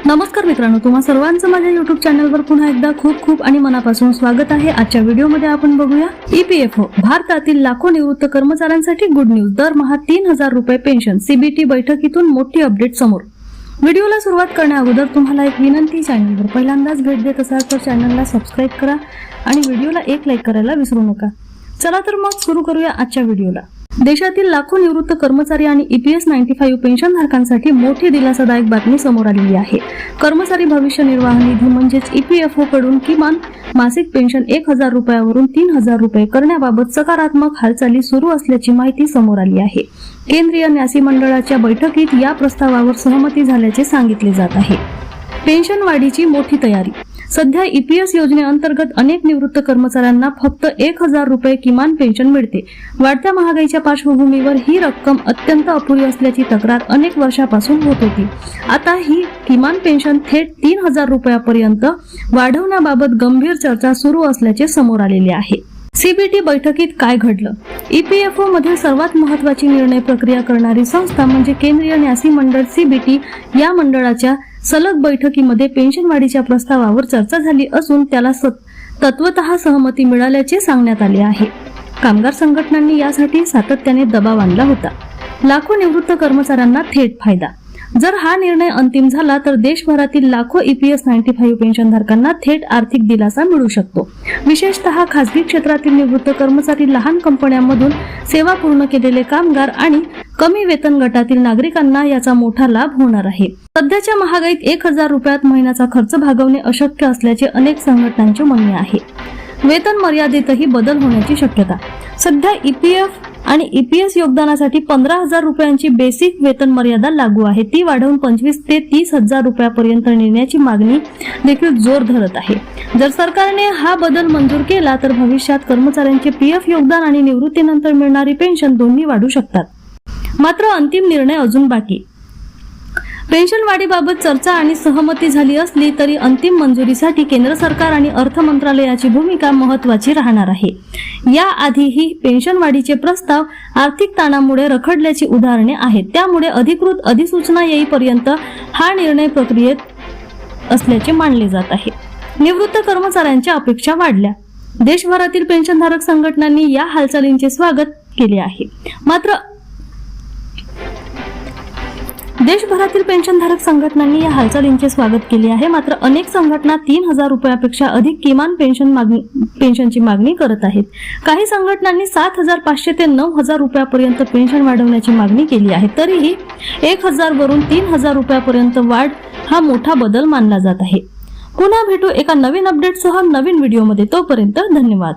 नमस्कार मित्रांनो, तुम्हा सर्वांचं माझ्या YouTube चॅनलवर पुन्हा एकदा खूप खूप आणि मनापासून स्वागत आहे। आजच्या व्हिडिओमध्ये आपण बघूया EPFO भारतातील लाखो निवृत्त कर्मचाऱ्यांसाठी गुड न्यूज। दरमहा 3000 रुपये पेन्शन। CBT बैठकीतून मोठी अपडेट समोर। व्हिडिओला सुरुवात करण्याअगोदर तुम्हाला एक विनंती, चॅनलवर पहिल्यांदाच भेट देत असाल तर चॅनलला सबस्क्राइब करा आणि व्हिडिओला एक लाईक करायला विसरू नका। चला तर मग सुरू करूया आजच्या व्हिडिओला। देशातील लाखो निवृत्त कर्मचारी आणि EPS 95 पेन्शनधारकांसाठी मोठी दिलासादायक बातमी समोर आलेली आहे। कर्मचारी भविष्य निर्वाह निधी म्हणजेच EPFO कडून किमान मासिक पेन्शन 1000 रुपयावरून 3000 रुपये करण्याबाबत सकारात्मक हालचाली सुरू असल्याची माहिती समोर आली आहे। केंद्रीय न्यासी मंडळाच्या बैठकीत या प्रस्तावावर सहमती झाल्याचे सांगितले जात आहे। पेन्शन वाढीची मोठी तयारी। सध्या EPS योजनेअंतर्गत अनेक निवृत्त कर्मचाऱ्यांना फक्त 1000 रुपये किमान पेन्शन मिळते। वाढत्या महागाईच्या पार्श्वभूमीवर ही रक्कम अत्यंत अपुरी असल्याची तक्रार अनेक वर्षापासून होत होती। आता ही किमान पेन्शन थेट 3000 रुपयापर्यंत वाढवण्याबाबत गंभीर चर्चा सुरू असल्याचे समोर आलेले आहे। CBT बैठकीत काय घडलं? EPFO मध्ये सर्वात महत्त्वाची निर्णय प्रक्रिया करणारी संस्था म्हणजे केंद्रीय न्यासी मंडळ CBT या मंडळाच्या सलग बैठकीमध्ये पेन्शन वाढीच्या प्रस्तावावर चर्चा झाली असून त्याला तत्वतः सहमती मिळाल्याचे सांगण्यात आले आहे। कामगार संघटनांनी यासाठी सातत्याने दबाव आणला होता। लाखो निवृत्त कर्मचाऱ्यांना थेट फायदा। जर हा निर्णय अंतिम झाला तर देशभरातील लाखो EPS 95 पेन्शनधारकांना थेट आर्थिक दिलासा मिळू शकतो। विशेषतः खासगी क्षेत्रातील निवृत्त कर्मचारी, लहान कंपन्यांमधून सेवा पूर्ण केलेले कामगार आणि कमी वेतन गटातील नागरिकांना याचा मोठा लाभ होणार आहे। सध्याच्या महागाईत 1000 रुपयात महिन्याचा खर्च भागवणे अशक्य असल्याचे अनेक संघटनांचे म्हणणे आहे। वेतन मर्यादेतही बदल होण्याची शक्यता। सध्या EPF आणि EPS योगदानासाठी 15000 रुपयांची बेसिक वेतन मर्यादा लागू आहे। ती वाढवून 25 ते 30,000 रुपयापर्यंत नेण्याची मागणी देखील जोर धरत आहे। जर सरकारने हा बदल मंजूर केला तर भविष्यात कर्मचाऱ्यांचे PF योगदान आणि निवृत्तीनंतर मिळणारी पेन्शन दोन्ही वाढू शकतात। मात्र अंतिम निर्णय अजून बाकी। पेन्शन वाढीबाबत चर्चा आणि सहमती झाली असली तरी अंतिम मंजुरीसाठी केंद्र सरकार आणि अर्थ मंत्रालयाची भूमिका महत्त्वाची राहणार आहे। याआधीही पेन्शन वाढीचे प्रस्ताव आर्थिक ताणामुळे रखडल्याची उदाहरणे आहेत। त्यामुळे अधिकृत अधिसूचना येईपर्यंत हा निर्णय प्रक्रियेत असल्याचे मानले जात आहे। निवृत्त कर्मचाऱ्यांच्या अपेक्षा वाढल्या। देशभरातील पेन्शनधारक संघटनांनी या हालचालींचे स्वागत केले आहे। मात्र अनेक संघटना 3000 रुपयापेक्षा अधिक किमान पेन्शनची मागणी करत आहेत। काही संघटनांनी 7500 ते 9000 रुपयापर्यंत पेन्शन वाढवण्याची मागणी केली आहे। तरीही 1000 वरून 3000 रुपयापर्यंत वाढ हा मोठा बदल मानला जात आहे। पुन्हा भेटू एका नवीन अपडेटसह नवीन व्हिडिओमध्ये। तोपर्यंत धन्यवाद।